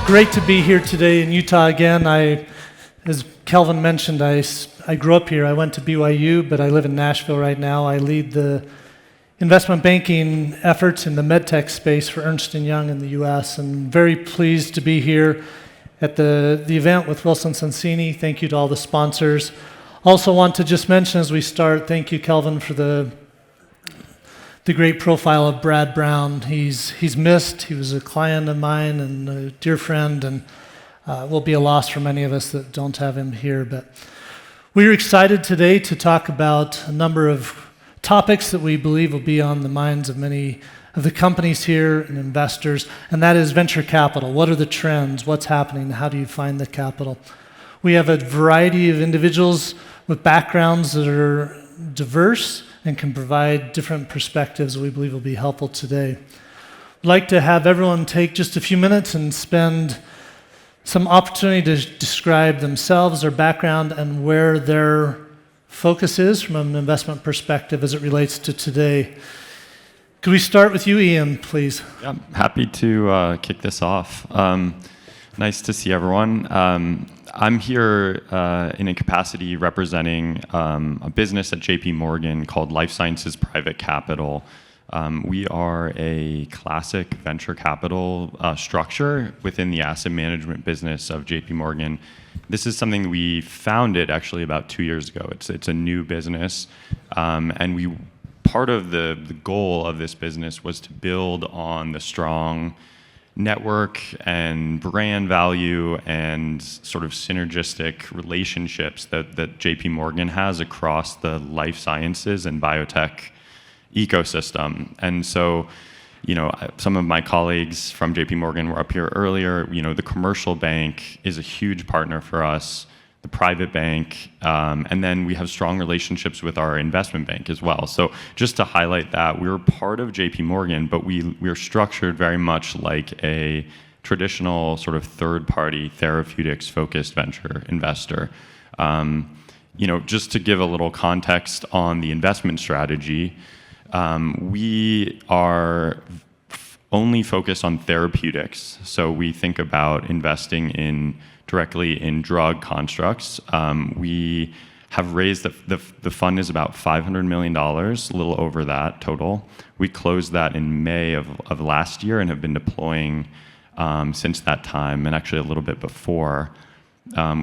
Great to be here today in Utah again. As Kelvin mentioned, I grew up here. I went to BYU, but I live in Nashville right now. I lead the investment banking efforts in the medtech space for Ernst & Young in the U.S. and very pleased to be here at the event with Wilson Sonsini. Thank you to all the sponsors. Also want to just mention as we start, thank you, Kelvin, for the great profile of Brad Brown. He's missed. He was a client of mine and a dear friend, and will be a loss for many of us that don't have him here. But we're excited today to talk about a number of topics that we believe will be on the minds of many of the companies here and investors, and that is venture capital. What are the trends? What's happening? How do you find the capital? We have a variety of individuals with backgrounds that are diverse and can provide different perspectives we believe will be helpful today. I'd like to have everyone take just a few minutes and spend some opportunity to describe themselves, their background, and where their focus is from an investment perspective as it relates to today. Could we start with you, Ian, please? Yeah, happy to kick this off. Nice to see everyone. I'm here in a capacity representing a business at JP Morgan called Life Sciences Private Capital. We are a classic venture capital structure within the asset management business of JP Morgan. This is something we founded actually about 2 years ago. It's a new business, and part of the goal of this business was to build on the strong network and brand value and sort of synergistic relationships that JP Morgan has across the life sciences and biotech ecosystem. And so, some of my colleagues from JP Morgan were up here earlier. The commercial bank is a huge partner for us, the private bank, and then we have strong relationships with our investment bank as well. So just to highlight that, we're part of JP Morgan, but we're structured very much like a traditional sort of third-party therapeutics-focused venture investor. Just to give a little context on the investment strategy, we are only focused on therapeutics. So we think about investing directly in drug constructs. We have raised, the fund is about $500 million, a little over that total. We closed that in May of last year and have been deploying since that time, and actually a little bit before.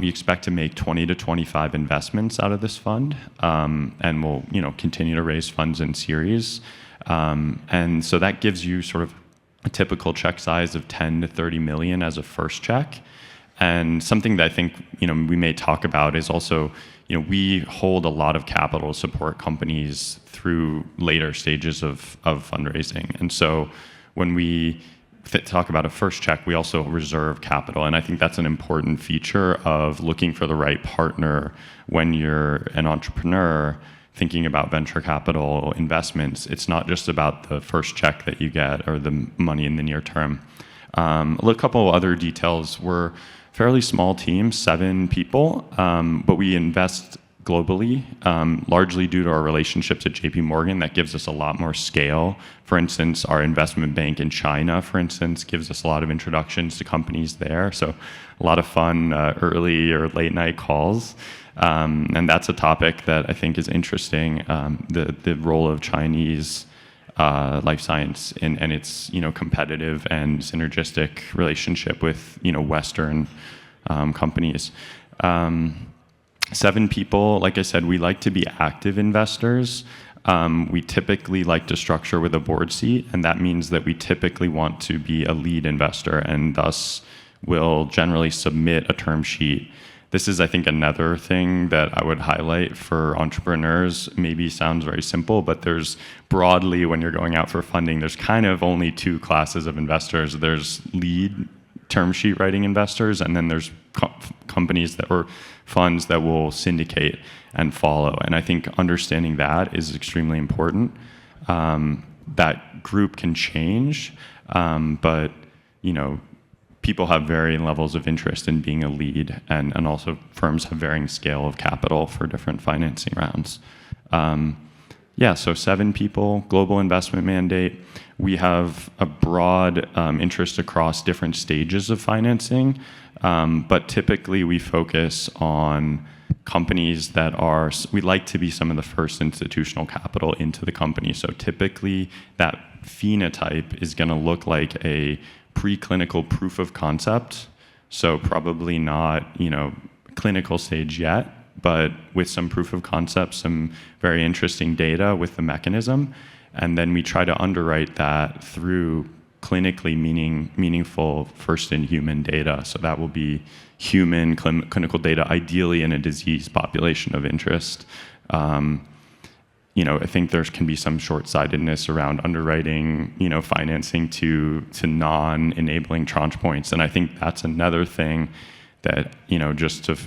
We expect to make 20 to 25 investments out of this fund, and we'll continue to raise funds in series. And so that gives you sort of a typical check size of 10 to 30 million as a first check. And something that I think we may talk about is also we hold a lot of capital to support companies through later stages of fundraising. And so when we talk about a first check, we also reserve capital. And I think that's an important feature of looking for the right partner when you're an entrepreneur thinking about venture capital investments. It's not just about the first check that you get or the money in the near term. A couple other details. We're a fairly small team, 7 people, but we invest globally, largely due to our relationships at JP Morgan. That gives us a lot more scale. For instance, our investment bank in China, for instance, gives us a lot of introductions to companies there. So a lot of fun early or late night calls. And that's a topic that I think is interesting, the role of Chinese life science and its competitive and synergistic relationship with Western companies. 7 people, like I said, we like to be active investors. We typically like to structure with a board seat, and that means that we typically want to be a lead investor and thus will generally submit a term sheet. This is, I think, another thing that I would highlight for entrepreneurs. Maybe sounds very simple, but there's broadly, when you're going out for funding, there's kind of only 2 classes of investors. There's lead term sheet writing investors, and then there's companies or funds that will syndicate and follow. And I think understanding that is extremely important. That group can change, but people have varying levels of interest in being a lead, and also firms have varying scale of capital for different financing rounds. So 7 people, global investment mandate. we have a broad interest across different stages of financing, but typically we focus on companies that are, we like to be some of the first institutional capital into the company. So typically that phenotype is going to look like a preclinical proof of concept. So probably not, clinical stage yet, but with some proof of concept, some very interesting data with the mechanism. And then we try to underwrite that through clinically meaningful first-in-human data. So that will be human clinical data, ideally in a disease population of interest. I think there can be some short-sightedness around underwriting, financing to non-enabling tranche points. And I think that's another thing that, just to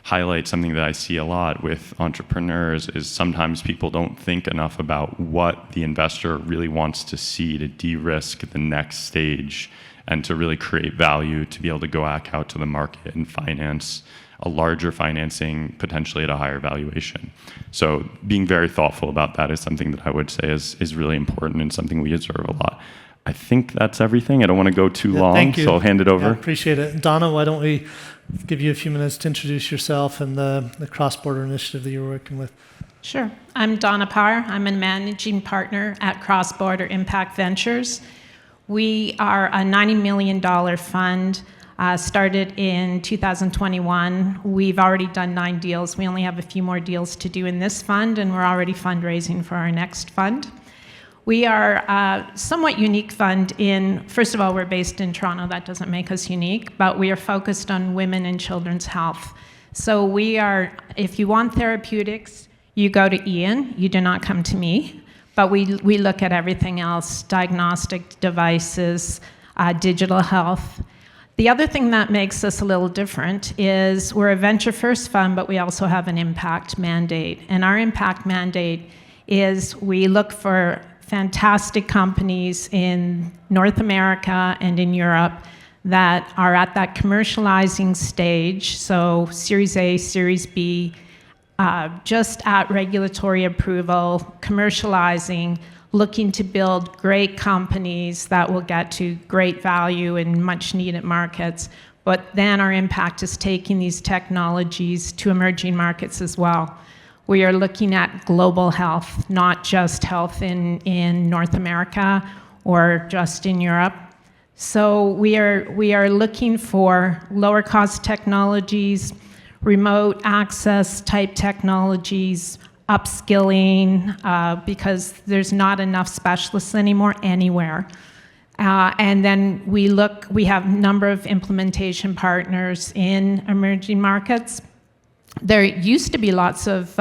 highlight something that I see a lot with entrepreneurs is sometimes people don't think enough about what the investor really wants to see to de-risk the next stage and to really create value to be able to go back out to the market and finance a larger financing, potentially at a higher valuation. So being very thoughtful about that is something that I would say is really important and something we observe a lot. I think that's everything. I don't want to go too long, thank you. So I'll hand it over. Yeah, appreciate it. Donna, why don't we give you a few minutes to introduce yourself and the cross-border initiative that you're working with. Sure. I'm Donna Parr. I'm a managing partner at Cross Border Impact Ventures. We are a $90 million fund, started in 2021. We've already done 9 deals. We only have a few more deals to do in this fund, and we're already fundraising for our next fund. We are a somewhat unique fund first of all, we're based in Toronto. That doesn't make us unique, but we are focused on women and children's health. So if you want therapeutics, you go to Ian. You do not come to me. But we look at everything else, diagnostic devices, digital health. The other thing that makes us a little different is we're a venture-first fund, but we also have an impact mandate. And our impact mandate is we look for fantastic companies in North America and in Europe that are at that commercializing stage, so Series A, Series B, just at regulatory approval, commercializing, looking to build great companies that will get to great value in much needed markets. But then our impact is taking these technologies to emerging markets as well. We are looking at global health, not just health in North America or just in Europe. So we are looking for lower cost technologies, remote access type technologies, upskilling, because there's not enough specialists anymore anywhere. And then we have a number of implementation partners in emerging markets. There used to be lots of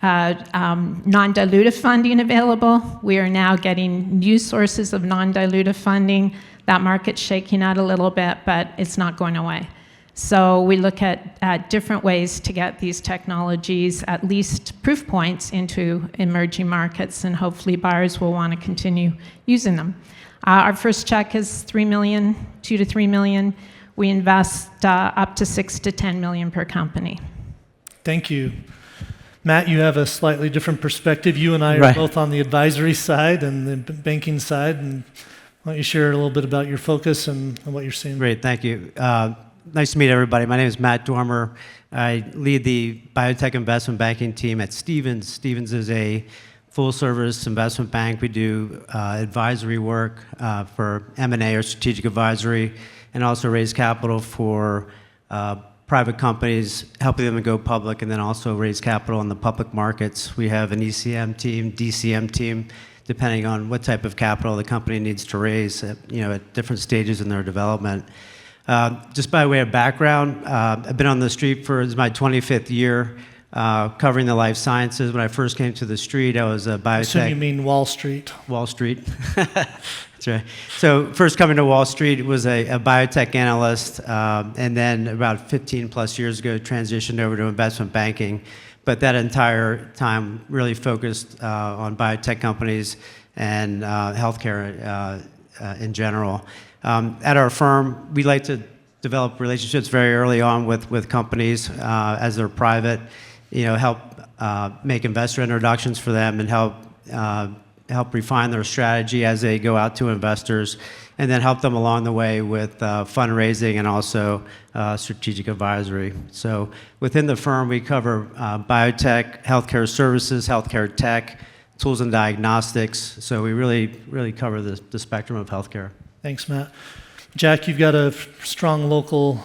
non-dilutive funding available. We are now getting new sources of non-dilutive funding. That market's shaking out a little bit, but it's not going away. So we look at different ways to get these technologies, at least proof points, into emerging markets, and hopefully buyers will want to continue using them. Our first check is $3 million, $2 to $3 million. We invest up to $6 to $10 million per company. Thank you. Matt, you have a slightly different perspective. You and I are both on the advisory side and the banking side. And why don't you share a little bit about your focus and what you're seeing? Great, thank you. Nice to meet everybody. My name is Matt Dormer. I lead the biotech investment banking team at Stephens. Stephens is a full-service investment bank. We do advisory work for M&A or strategic advisory, and also raise capital for private companies, helping them to go public, and then also raise capital in the public markets. We have an ECM team, DCM team, depending on what type of capital the company needs to raise at different stages in their development. Just by way of background, I've been on the street this is my 25th year covering the life sciences. When I first came to the street, I was a biotech. I assume you mean Wall Street. Wall Street. That's right. So first coming to Wall Street was a biotech analyst, and then about 15 plus years ago transitioned over to investment banking. But that entire time really focused on biotech companies and healthcare in general. At our firm, we like to develop relationships very early on with companies as they're private, help make investor introductions for them and help help refine their strategy as they go out to investors, and then help them along the way with fundraising and also strategic advisory. So within the firm, we cover biotech, healthcare services, healthcare tech, tools and diagnostics. So we really cover the spectrum of healthcare. Thanks, Matt. Jack, you've got a strong local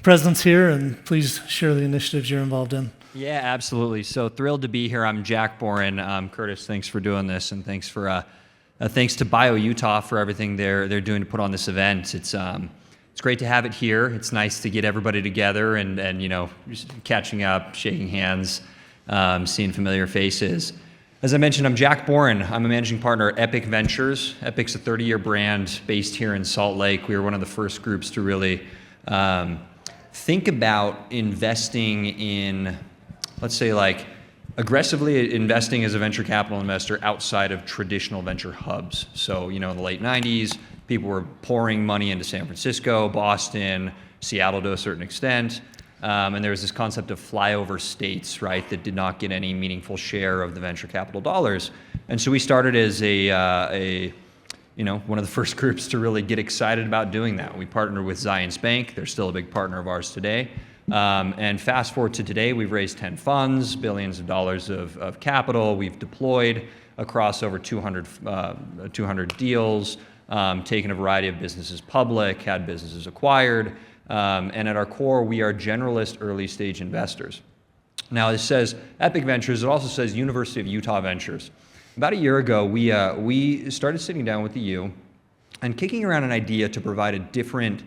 presence here, and please share the initiatives you're involved in. Yeah, absolutely. So thrilled to be here. I'm Jack Boren. Kurtis, thanks for doing this, and thanks to BioUtah for everything they're doing to put on this event. It's great to have it here. It's nice to get everybody together and just catching up, shaking hands, seeing familiar faces. As I mentioned, I'm Jack Boren. I'm a managing partner at Epic Ventures. Epic's a 30-year brand based here in Salt Lake. We were one of the first groups to really think about investing in, let's say, like aggressively investing as a venture capital investor outside of traditional venture hubs. So, in the late 90s, people were pouring money into San Francisco, Boston, Seattle to a certain extent. And there was this concept of flyover states, right, that did not get any meaningful share of the venture capital dollars. And so we started as one of the first groups to really get excited about doing that. We partnered with Zions Bank. They're still a big partner of ours today. And fast forward to today, we've raised 10 funds, billions of dollars of capital. We've deployed across over 200 deals, taken a variety of businesses public, had businesses acquired. And at our core, we are generalist early stage investors. Now, it says Epic Ventures. It also says University of Utah Ventures. About a year ago, we started sitting down with the U and kicking around an idea to provide a different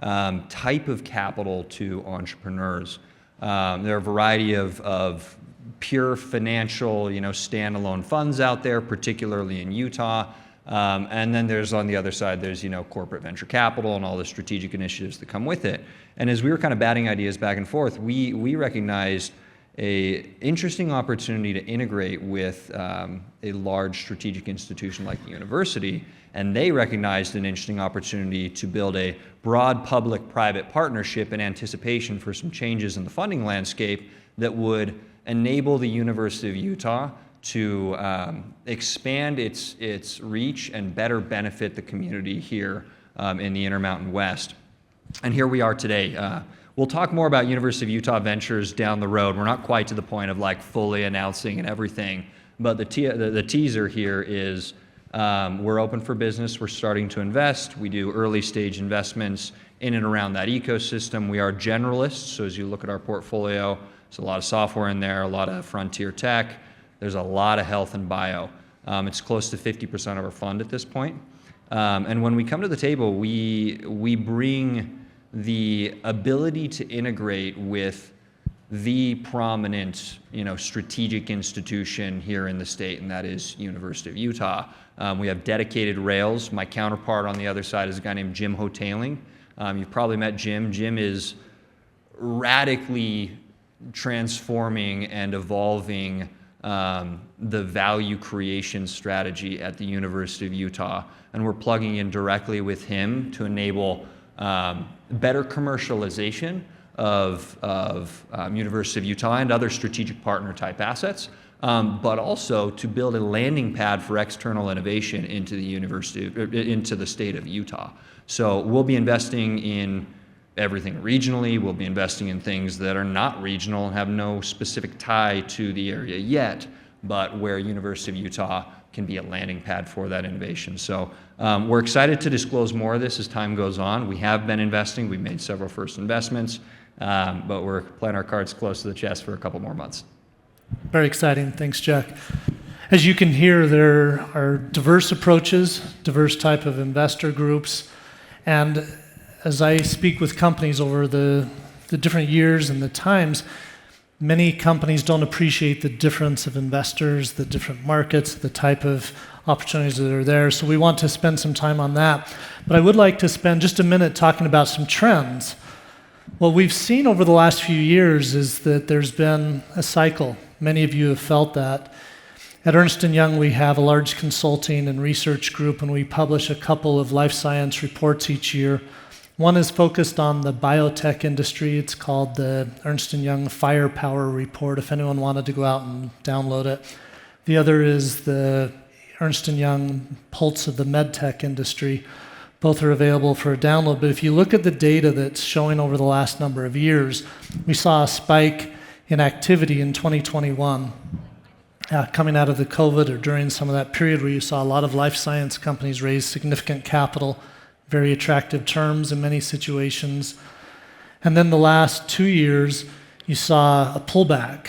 type of capital to entrepreneurs. There are a variety of pure financial, standalone funds out there, particularly in Utah. And then there's, on the other side, there's, corporate venture capital and all the strategic initiatives that come with it. And as we were kind of batting ideas back and forth, we recognized a interesting opportunity to integrate with a large strategic institution like the university, and they recognized an interesting opportunity to build a broad public-private partnership in anticipation for some changes in the funding landscape that would enable the University of Utah to expand its reach and better benefit the community here in the Intermountain West. And here we are today. We'll talk more about University of Utah Ventures down the road. We're not quite to the point of like fully announcing and everything, but the teaser here is we're open for business. We're starting to invest. We do early stage investments in and around that ecosystem. We are generalists, so as you look at our portfolio, there's a lot of software in there, a lot of frontier tech. There's a lot of health and bio. It's close to 50% of our fund at this point. And when we come to the table, we bring the ability to integrate with the prominent, strategic institution here in the state, and that is University of Utah. We have dedicated rails. My counterpart on the other side is a guy named Jim Hotailing. You've probably met Jim. Jim is radically transforming and evolving the value creation strategy at the University of Utah, and we're plugging in directly with him to enable better commercialization of University of Utah and other strategic partner type assets, but also to build a landing pad for external innovation into the state of Utah. So we'll be investing in everything regionally. We'll be investing in things that are not regional and have no specific tie to the area yet, but where University of Utah can be a landing pad for that innovation. So we're excited to disclose more of this as time goes on. We have been investing. We've made several first investments, but we're playing our cards close to the chest for a couple more months. Very exciting. Thanks, Jack. As you can hear, there are diverse approaches, diverse type of investor groups, and as I speak with companies over the different years and the times, many companies don't appreciate the difference of investors, the different markets, the type of opportunities that are there. So we want to spend some time on that. But I would like to spend just a minute talking about some trends. What we've seen over the last few years is that there's been a cycle. Many of you have felt that. At Ernst & Young, we have a large consulting and research group, and we publish a couple of life science reports each year. One is focused on the biotech industry. It's called the Ernst & Young Firepower Report, if anyone wanted to go out and download it. The other is the Ernst & Young Pulse of the medtech industry. Both are available for a download. But if you look at the data that's showing over the last number of years, we saw a spike in activity in 2021 coming out of the COVID or during some of that period where you saw a lot of life science companies raise significant capital, very attractive terms in many situations. And then the last 2 years, you saw a pullback.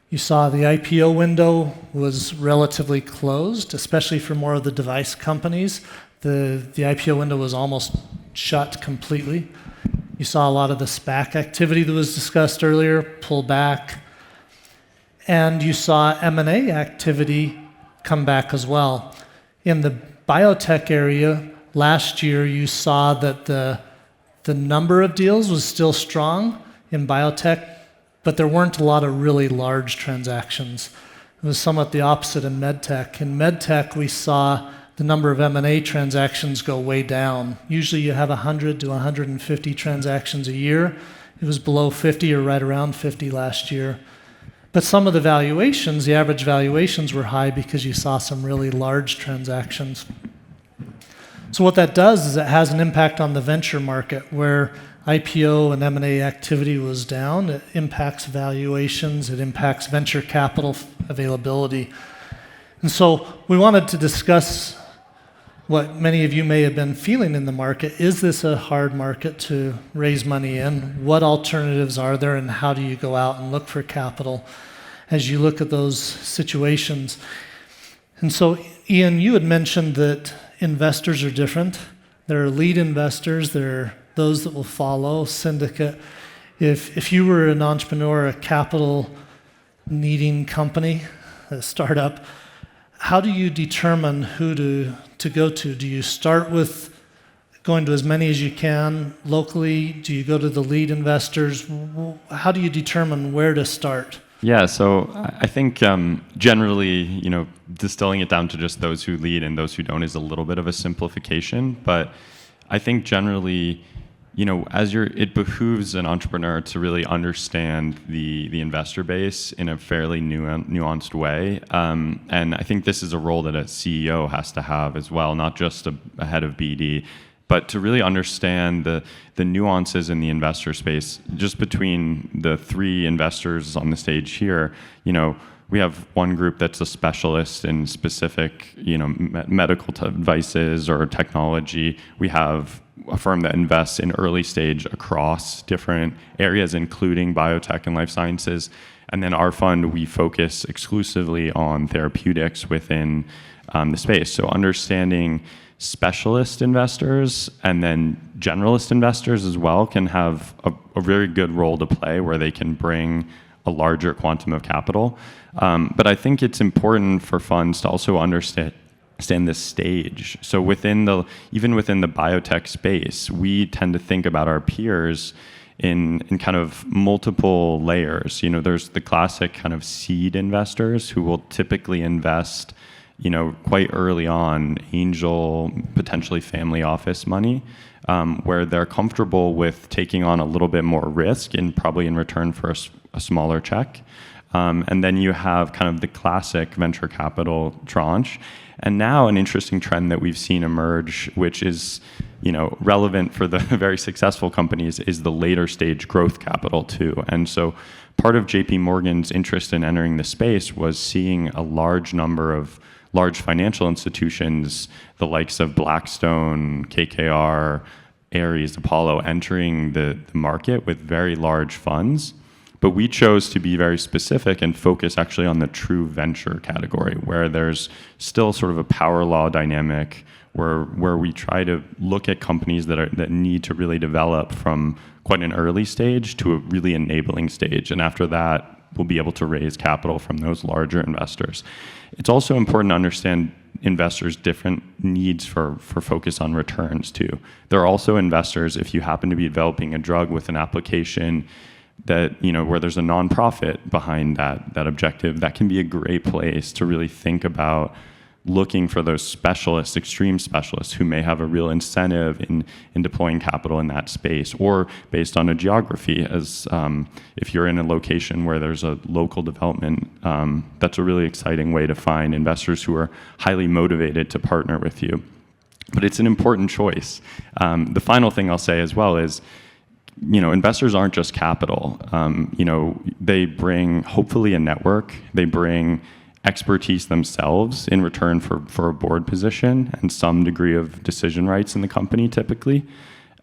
You saw the IPO window was relatively closed, especially for more of the device companies. The IPO window was almost shut completely. You saw a lot of the SPAC activity that was discussed earlier pull back. And you saw M&A activity come back as well. In the biotech area, last year you saw that the number of deals was still strong in biotech, but there weren't a lot of really large transactions. It was somewhat the opposite in medtech. In medtech, we saw the number of M&A transactions go way down. Usually you have 100 to 150 transactions a year. It was below 50 or right around 50 last year. But some of the valuations, the average valuations were high because you saw some really large transactions. So what that does is it has an impact on the venture market where IPO and M&A activity was down. It impacts valuations, it impacts venture capital availability. And so we wanted to discuss what many of you may have been feeling in the market. Is this a hard market to raise money in? What alternatives are there, and how do you go out and look for capital as you look at those situations? And so, Ian, you had mentioned that investors are different. There are lead investors, there are those that will follow, syndicate. If you were an entrepreneur, a capital needing company, a startup, how do you determine who to go to? Do you start with going to as many as you can locally? Do you go to the lead investors? How do you determine where to start? Yeah, so I think generally, distilling it down to just those who lead and those who don't is a little bit of a simplification. But I think generally, it behooves an entrepreneur to really understand the investor base in a fairly nuanced way. And I think this is a role that a CEO has to have as well, not just a head of BD, but to really understand the nuances in the investor space. Just between the three investors on the stage here, we have one group that's a specialist in specific, medical devices or technology. We have a firm that invests in early stage across different areas, including biotech and life sciences. And then our fund, we focus exclusively on therapeutics within the space. So understanding specialist investors and then generalist investors as well can have a very good role to play where they can bring a larger quantum of capital. But I think it's important for funds to also understand this stage. So even within the biotech space, we tend to think about our peers in kind of multiple layers. There's the classic kind of seed investors who will typically invest quite early on, angel, potentially family office money, where they're comfortable with taking on a little bit more risk and probably in return for a smaller check. And then you have kind of the classic venture capital tranche. And now an interesting trend that we've seen emerge, which is relevant for the very successful companies, is the later stage growth capital too. And so part of JP Morgan's interest in entering the space was seeing a large number of large financial institutions, the likes of Blackstone, KKR, Ares, Apollo, entering the market with very large funds. But we chose to be very specific and focus actually on the true venture category, where there's still sort of a power law dynamic where we try to look at companies that need to really develop from quite an early stage to a really enabling stage. And after that, we'll be able to raise capital from those larger investors. It's also important to understand investors' different needs for focus on returns too. There are also investors, if you happen to be developing a drug with an application that, where there's a nonprofit behind that objective, that can be a great place to really think about looking for those specialists, extreme specialists, who may have a real incentive in deploying capital in that space, or based on a geography, as if you're in a location where there's a local development, that's a really exciting way to find investors who are highly motivated to partner with you. But it's an important choice. The final thing I'll say as well is, investors aren't just capital. They bring, hopefully, a network. They bring expertise themselves in return for a board position and some degree of decision rights in the company, typically.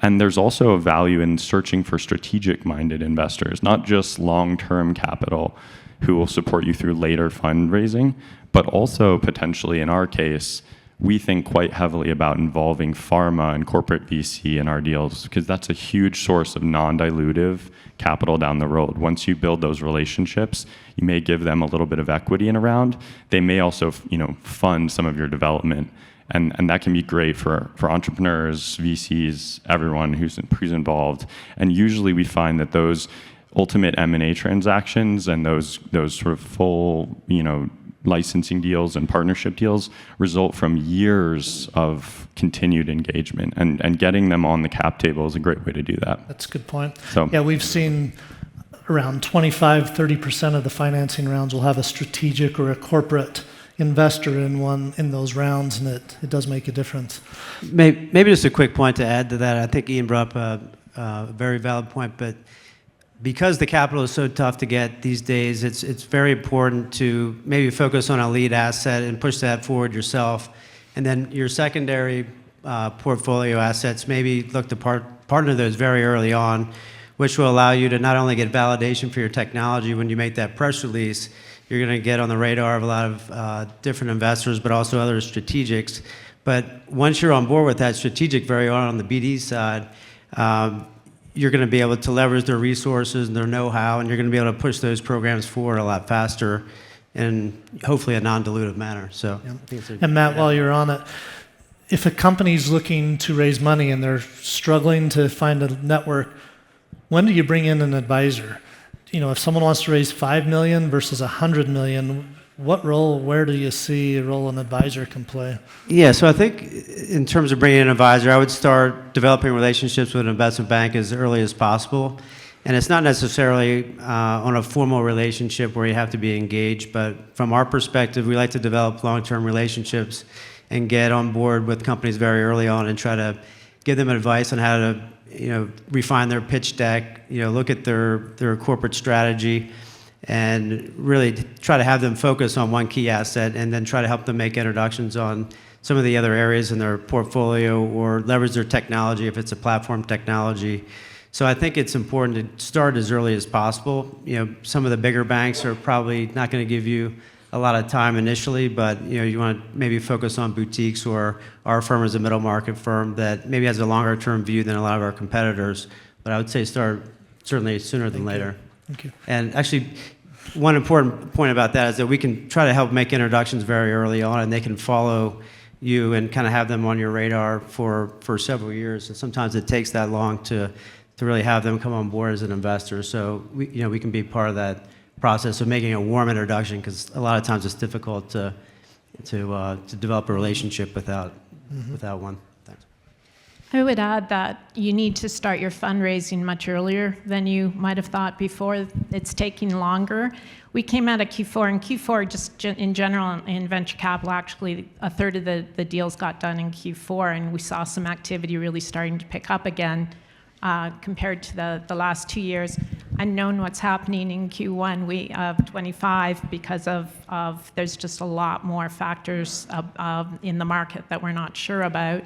And there's also a value in searching for strategic-minded investors, not just long-term capital who will support you through later fundraising, but also potentially, in our case, we think quite heavily about involving pharma and corporate VC in our deals, because that's a huge source of non-dilutive capital down the road. Once you build those relationships, you may give them a little bit of equity in a round. They may also, fund some of your development, and that can be great for entrepreneurs, VCs, everyone who's involved. And usually, we find that those ultimate M&A transactions and those sort of full, licensing deals and partnership deals result from years of continued engagement, and getting them on the cap table is a great way to do that. That's a good point. So, yeah, we've seen around 25-30% of the financing rounds will have a strategic or a corporate investor in those rounds, and it does make a difference. Maybe just a quick point to add to that. I think Ian brought up a very valid point, but because the capital is so tough to get these days, it's very important to maybe focus on a lead asset and push that forward yourself. And then your secondary portfolio assets, maybe look to partner those very early on, which will allow you to not only get validation for your technology when you make that press release, you're going to get on the radar of a lot of different investors, but also other strategics. But once you're on board with that strategic very on the BD side, you're going to be able to leverage their resources and their know-how, and you're going to be able to push those programs forward a lot faster in hopefully a non-dilutive manner. So, Yeah. I think it's And Matt, while you're on it, if a company's looking to raise money and they're struggling to find a network, when do you bring in an advisor? If someone wants to raise $5 million versus $100 million, where do you see a role an advisor can play? Yeah, so I think in terms of bringing in an advisor, I would start developing relationships with an investment bank as early as possible. And it's not necessarily on a formal relationship where you have to be engaged, but from our perspective, we like to develop long-term relationships and get on board with companies very early on and try to give them advice on how to refine their pitch deck, look at their corporate strategy, and really try to have them focus on one key asset, and then try to help them make introductions on some of the other areas in their portfolio, or leverage their technology if it's a platform technology. So I think it's important to start as early as possible. Some of the bigger banks are probably not going to give you a lot of time initially, but you want to maybe focus on boutiques, or our firm is a middle market firm that maybe has a longer term view than a lot of our competitors. But I would say start certainly sooner than later. Thank you. And actually, one important point about that is that we can try to help make introductions very early on, and they can follow you and kind of have them on your radar for several years. And sometimes it takes that long to really have them come on board as an investor. So we can be part of that process of making a warm introduction, because a lot of times it's difficult to develop a relationship without one. Thanks. I would add that you need to start your fundraising much earlier than you might have thought before. It's taking longer. We came out of Q4, and Q4 just in general in venture capital, actually a third of the deals got done in Q4, and we saw some activity really starting to pick up again compared to the last 2 years. Unknown what's happening in Q1 of 25 because of there's just a lot more factors in the market that we're not sure about.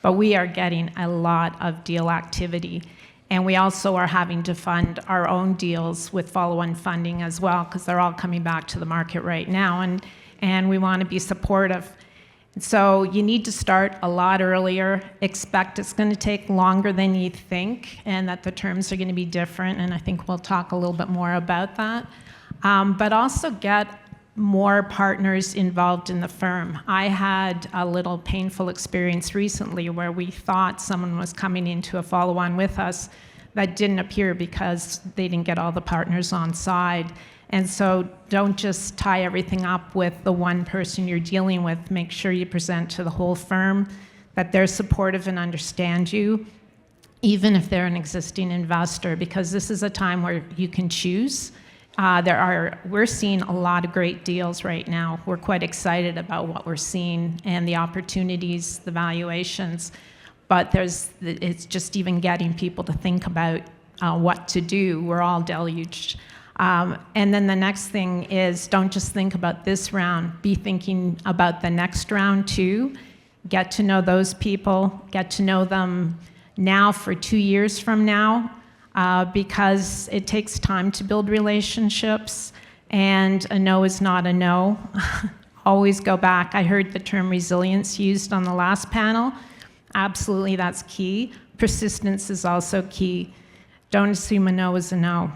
But we are getting a lot of deal activity. And we also are having to fund our own deals with follow-on funding as well, because they're all coming back to the market right now. And we want to be supportive. So you need to start a lot earlier. Expect it's going to take longer than you think, and that the terms are going to be different. And I think we'll talk a little bit more about that. But also get more partners involved in the firm. I had a little painful experience recently where we thought someone was coming into a follow-on with us that didn't appear because they didn't get all the partners on side. And so don't just tie everything up with the one person you're dealing with. Make sure you present to the whole firm that they're supportive and understand you, even if they're an existing investor, because this is a time where you can choose. We're seeing a lot of great deals right now. We're quite excited about what we're seeing and the opportunities, the valuations, but it's just even getting people to think about what to do. We're all deluged. And then the next thing is, don't just think about this round, be thinking about the next round too. Get to know those people, get to know them now for 2 years from now, because it takes time to build relationships, and a no is not a no. Always go back. I heard the term resilience used on the last panel. Absolutely, that's key. Persistence is also key. Don't assume a no is a no.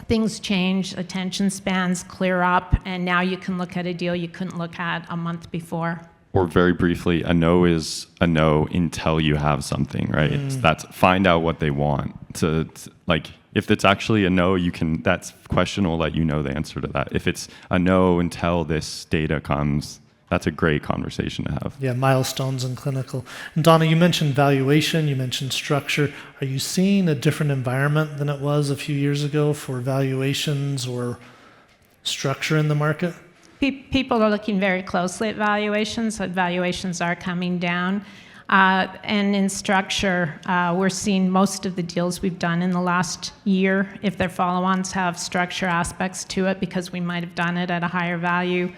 Things change, attention spans clear up, and now you can look at a deal you couldn't look at a month before. Or very briefly, a no is a no until you have something, right? That's find out what they want. Like, if it's actually a no, that's question will let you know the answer to that. If it's a no until this data comes, that's a great conversation to have. Yeah, milestones in clinical. And Donna, you mentioned valuation, you mentioned structure. Are you seeing a different environment than it was a few years ago for valuations or structure in the market? People are looking very closely at valuations. Valuations are coming down. And in structure, we're seeing most of the deals we've done in the last year, if they're follow-ons, have structure aspects to it because we might have done it at a higher value.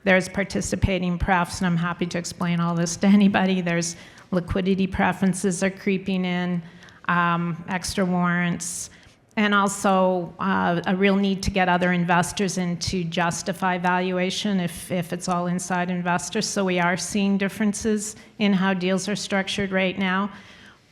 There's participating prefs, and I'm happy to explain all this to anybody. There's liquidity preferences are creeping in, extra warrants, and also a real need to get other investors in to justify valuation if it's all inside investors. So we are seeing differences in how deals are structured right now.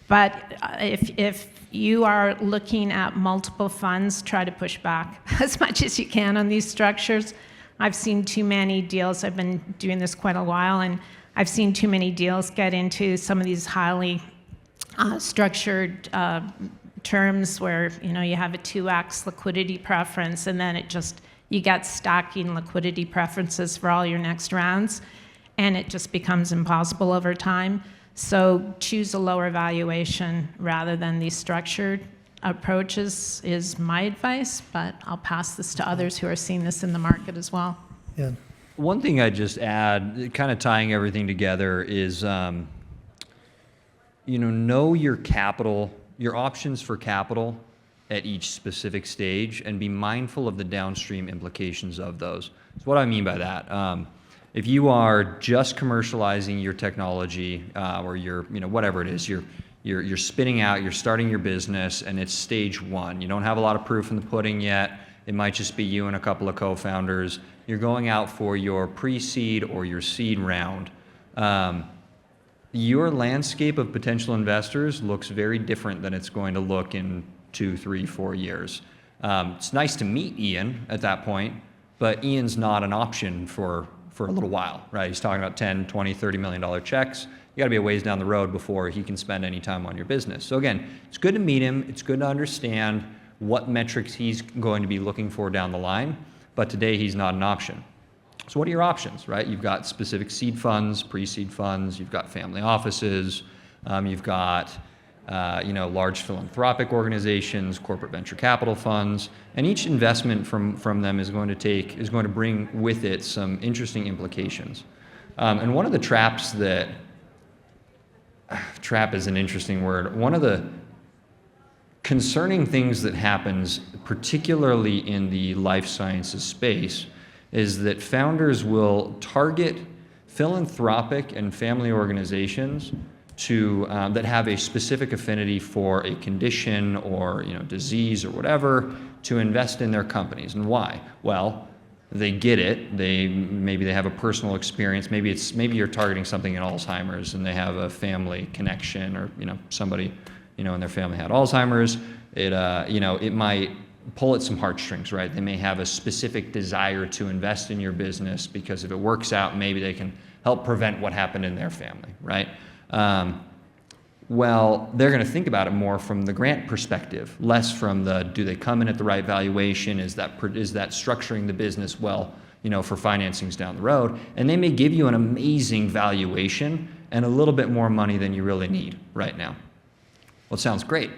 But if you are looking at multiple funds, try to push back as much as you can on these structures. I've seen too many deals. I've been doing this quite a while, and I've seen too many deals get into some of these highly structured terms where you have a 2x liquidity preference, and then you get stacking liquidity preferences for all your next rounds, and it just becomes impossible over time. So choose a lower valuation rather than these structured approaches is my advice, but I'll pass this to others who are seeing this in the market as well. Yeah. One thing I'd just add, kind of tying everything together, is know your capital, your options for capital at each specific stage, and be mindful of the downstream implications of those. So what I mean by that, if you are just commercializing your technology, or you're, whatever it is, you're spinning out, you're starting your business, and it's stage one. You don't have a lot of proof in the pudding yet. It might just be you and a couple of co-founders. You're going out for your pre-seed or your seed round. Your landscape of potential investors looks very different than it's going to look in 2, 3, 4 years. It's nice to meet Ian at that point, but Ian's not an option for a little while, right? He's talking about 10, 20, $30 million checks. You got to be a ways down the road before he can spend any time on your business. So again, it's good to meet him. It's good to understand what metrics he's going to be looking for down the line. But today he's not an option. So what are your options, right? You've got specific seed funds, pre-seed funds. You've got family offices. You've got large philanthropic organizations, corporate venture capital funds, and each investment from them is going to bring with it some interesting implications. And one of the traps that trap is an interesting word. One of the concerning things that happens, particularly in the life sciences space, is that founders will target philanthropic and family organizations that have a specific affinity for a condition or disease or whatever to invest in their companies. And why? Well, they get it. Maybe they have a personal experience. Maybe you're targeting something in Alzheimer's and they have a family connection, or somebody in their family had Alzheimer's. It might pull at some heartstrings, right? They may have a specific desire to invest in your business because if it works out, maybe they can help prevent what happened in their family, right? well, they're going to think about it more from the grant perspective, less from the, do they come in at the right valuation? Is that structuring the business well, for financings down the road? And they may give you an amazing valuation and a little bit more money than you really need right now. Well, it sounds great,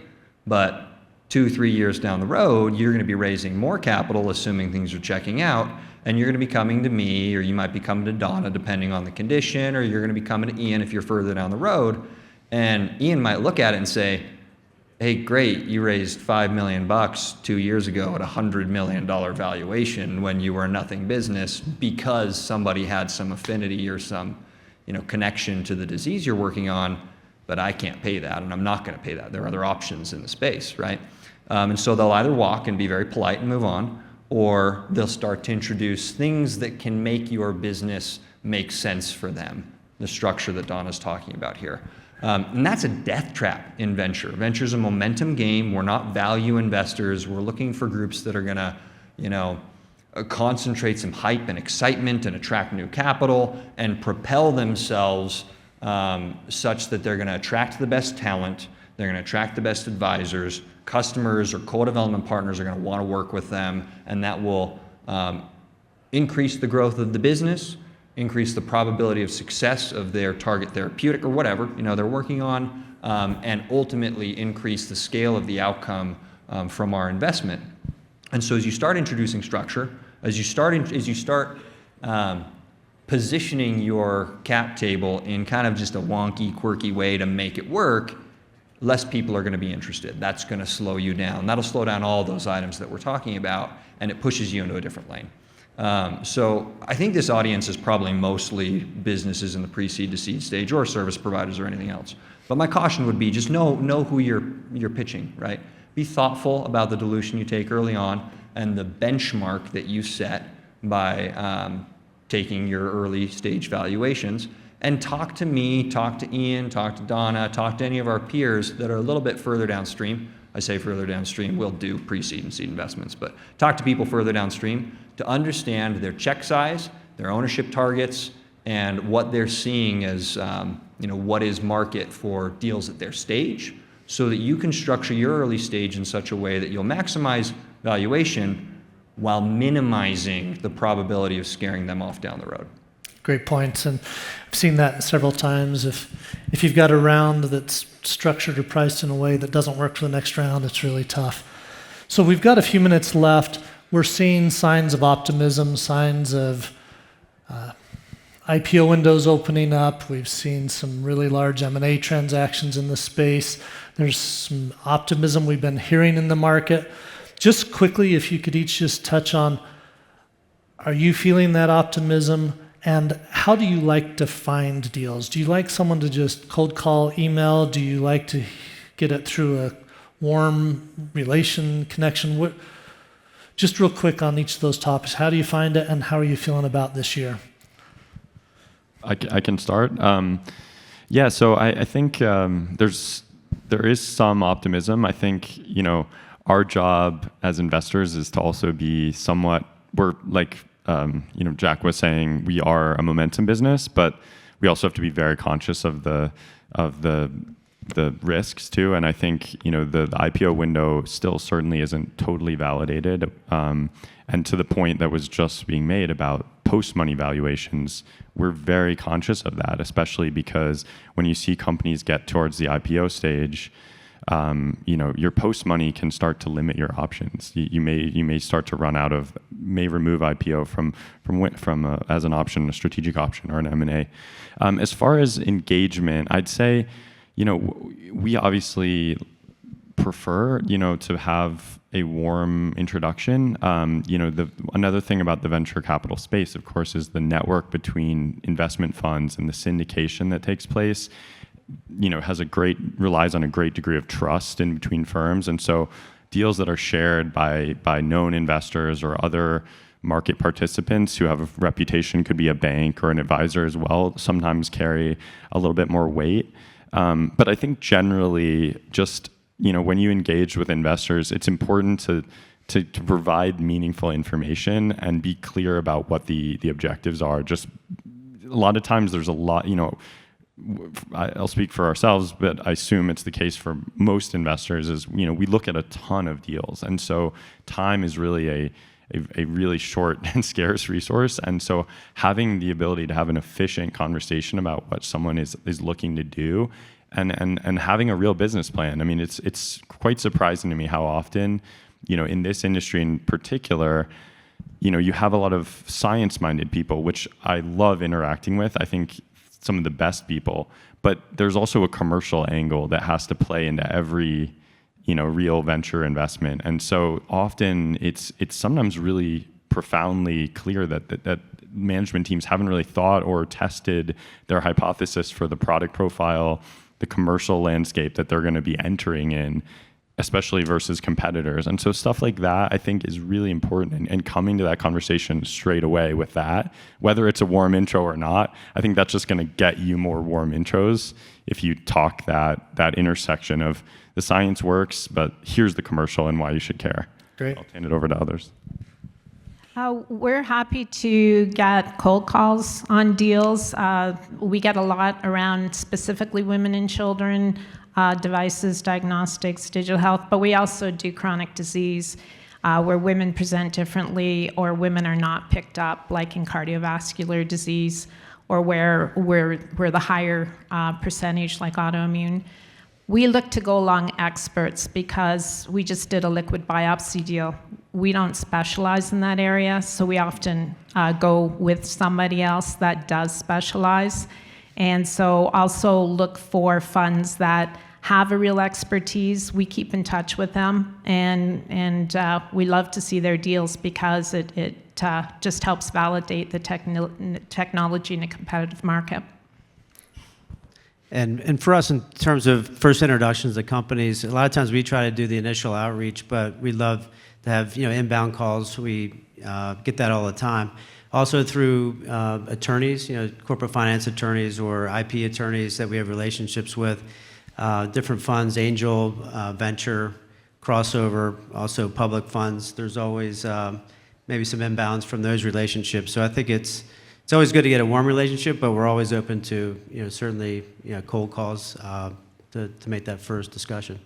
but 2-3 years down the road, you're going to be raising more capital, assuming things are checking out, and you're going to be coming to me, or you might be coming to Donna, depending on the condition, or you're going to be coming to Ian if you're further down the road. And Ian might look at it and say, hey, great, you raised $5 million 2 years ago at a $100 million valuation when you were a nothing business because somebody had some affinity or some connection to the disease you're working on, but I can't pay that, and I'm not going to pay that. There are other options in the space, right? And so they'll either walk and be very polite and move on, or they'll start to introduce things that can make your business make sense for them, the structure that Donna's talking about here. And that's a death trap in venture. Venture's a momentum game. We're not value investors. We're looking for groups that are going to, concentrate some hype and excitement and attract new capital and propel themselves such that they're going to attract the best talent, they're going to attract the best advisors, customers or co-development partners are going to want to work with them, and that will increase the growth of the business, increase the probability of success of their target therapeutic or whatever they're working on, and ultimately increase the scale of the outcome from our investment. And so as you start introducing structure, as you start positioning your cap table in kind of just a wonky, quirky way to make it work, less people are going to be interested. That's going to slow you down. That'll slow down all those items that we're talking about, and it pushes you into a different lane. So I think this audience is probably mostly businesses in the pre-seed to seed stage or service providers or anything else. But my caution would be just know who you're pitching, right? Be thoughtful about the dilution you take early on and the benchmark that you set by taking your early stage valuations, and talk to me, talk to Ian, talk to Donna, talk to any of our peers that are a little bit further downstream. I say further downstream, we'll do pre-seed and seed investments, but talk to people further downstream to understand their check size, their ownership targets, and what they're seeing as what is market for deals at their stage, so that you can structure your early stage in such a way that you'll maximize valuation while minimizing the probability of scaring them off down the road. Great points, and I've seen that several times. If you've got a round that's structured or priced in a way that doesn't work for the next round, it's really tough. So we've got a few minutes left. We're seeing signs of optimism, signs of IPO windows opening up. We've seen some really large M&A transactions in the space. There's some optimism we've been hearing in the market. Just quickly, if you could each just touch on, are you feeling that optimism? And how do you like to find deals? Do you like someone to just cold call, email? Do you like to get it through a warm relation, connection? Just real quick on each of those topics. How do you find it, and how are you feeling about this year? I can start. So I think there is some optimism. I think our job as investors is to also be somewhat. We're like. Jack was saying, we are a momentum business, but we also have to be very conscious of the risks too. And I think the IPO window still certainly isn't totally validated. And to the point that was just being made about post-money valuations, we're very conscious of that, especially because when you see companies get towards the IPO stage, your post money can start to limit your options. You may start to run out of, may remove IPO from as an option, a strategic option or an M&A. As far as engagement, I'd say, we obviously prefer, to have a warm introduction. Another thing about the venture capital space, of course, is the network between investment funds and the syndication that takes place. Relies on a great degree of trust in between firms, and so deals that are shared by known investors or other market participants who have a reputation, could be a bank or an advisor as well, sometimes carry a little bit more weight. But I think generally, just when you engage with investors, it's important to provide meaningful information and be clear about what the objectives are. Just a lot of times, there's a lot I'll speak for ourselves, but I assume it's the case for most investors, is, we look at a ton of deals. And so time is really a really short and scarce resource. And so having the ability to have an efficient conversation about what someone is looking to do, and having a real business plan. I mean, it's quite surprising to me how often, in this industry in particular, you have a lot of science-minded people, which I love interacting with. I think some of the best people, but there's also a commercial angle that has to play into every, real venture investment. And so often it's sometimes really profoundly clear that management teams haven't really thought or tested their hypothesis for the product profile, the commercial landscape that they're going to be entering in, especially versus competitors. And so stuff like that, I think, is really important. And coming to that conversation straight away with that, whether it's a warm intro or not, I think that's just going to get you more warm intros if you talk that intersection of the science works, but here's the commercial and why you should care. Great. I'll hand it over to others. We're happy to get cold calls on deals. We get a lot around specifically women and children, devices, diagnostics, digital health, but we also do chronic disease where women present differently or women are not picked up, like in cardiovascular disease, or where we're the higher percentage, like autoimmune. We look to go along experts because we just did a liquid biopsy deal. We don't specialize in that area, so we often go with somebody else that does specialize. And so also look for funds that have a real expertise. We keep in touch with them, and we love to see their deals because it just helps validate the technology in a competitive market. And for us, in terms of first introductions to companies, a lot of times we try to do the initial outreach, but we love to have inbound calls. We get that all the time. Also through attorneys, corporate finance attorneys or IP attorneys that we have relationships with, different funds, angel, venture, crossover, also public funds. There's always maybe some inbounds from those relationships. So I think it's always good to get a warm relationship, but we're always open to certainly cold calls to make that first discussion.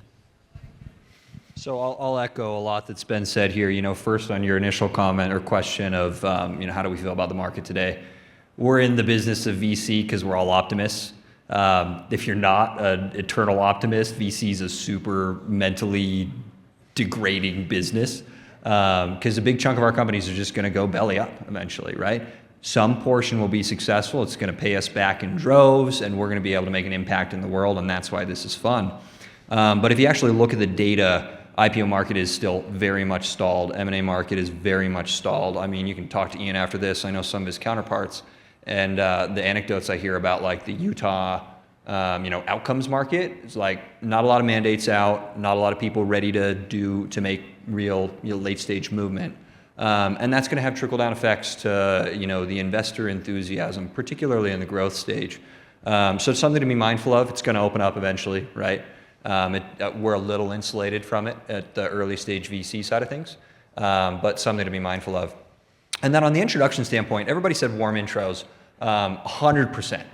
So I'll echo a lot that's been said here. First on your initial comment or question of how do we feel about the market today? We're in the business of VC because we're all optimists. If you're not an eternal optimist, VC is a super mentally degrading business because a big chunk of our companies are just going to go belly up eventually, right? Some portion will be successful. It's going to pay us back in droves, and we're going to be able to make an impact in the world, and that's why this is fun. But if you actually look at the data, IPO market is still very much stalled. M&A market is very much stalled. I mean, you can talk to Ian after this. I know some of his counterparts, and the anecdotes I hear about like the Utah, outcomes market is like not a lot of mandates out, not a lot of people ready to make real late stage movement. And that's going to have trickle-down effects to the investor enthusiasm, particularly in the growth stage. So it's something to be mindful of. It's going to open up eventually, right? We're a little insulated from it at the early stage VC side of things, but something to be mindful of. And then on the introduction standpoint, everybody said warm intros, 100%.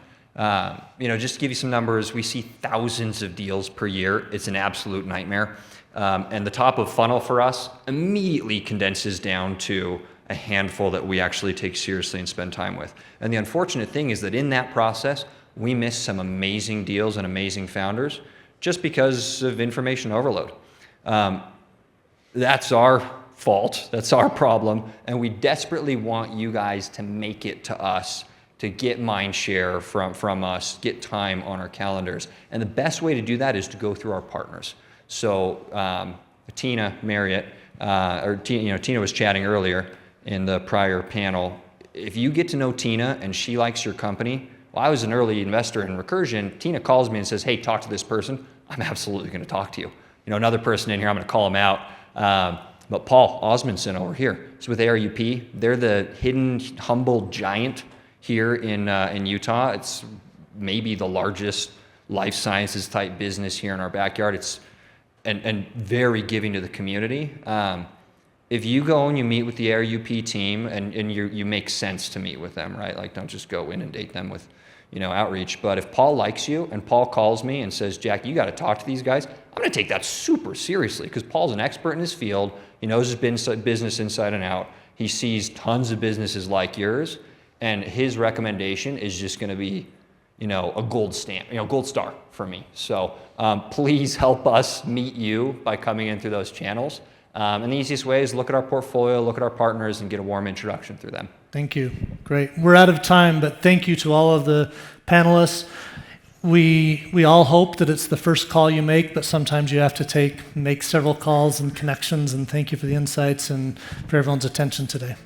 Just to give you some numbers, we see thousands of deals per year. It's an absolute nightmare. And the top of funnel for us immediately condenses down to a handful that we actually take seriously and spend time with. And the unfortunate thing is that in that process, we miss some amazing deals and amazing founders just because of information overload. That's our fault. That's our problem. And we desperately want you guys to make it to us, to get mind share from us, get time on our calendars. And the best way to do that is to go through our partners. So Tina Marriott, Tina was chatting earlier in the prior panel. If you get to know Tina and she likes your company, well, I was an early investor in Recursion. Tina calls me and says, hey, talk to this person. I'm absolutely going to talk to you. Another person in here, I'm going to call him out. But Paul Osmondson over here is with ARUP. They're the hidden, humble giant here in Utah. It's maybe the largest life sciences type business here in our backyard. It's and very giving to the community. If you go and you meet with the ARUP team and you make sense to meet with them, right? Like don't just go inundate them with outreach. But if Paul likes you and Paul calls me and says, Jack, you got to talk to these guys, I'm going to take that super seriously because Paul's an expert in his field. He knows his business inside and out. He sees tons of businesses like yours, and his recommendation is just going to be, a gold stamp, gold star for me. So please help us meet you by coming in through those channels. And the easiest way is look at our portfolio, look at our partners, and get a warm introduction through them. Thank you. Great. We're out of time, but thank you to all of the panelists. We all hope that it's the first call you make, but sometimes you have to make several calls and connections, and thank you for the insights and for everyone's attention today.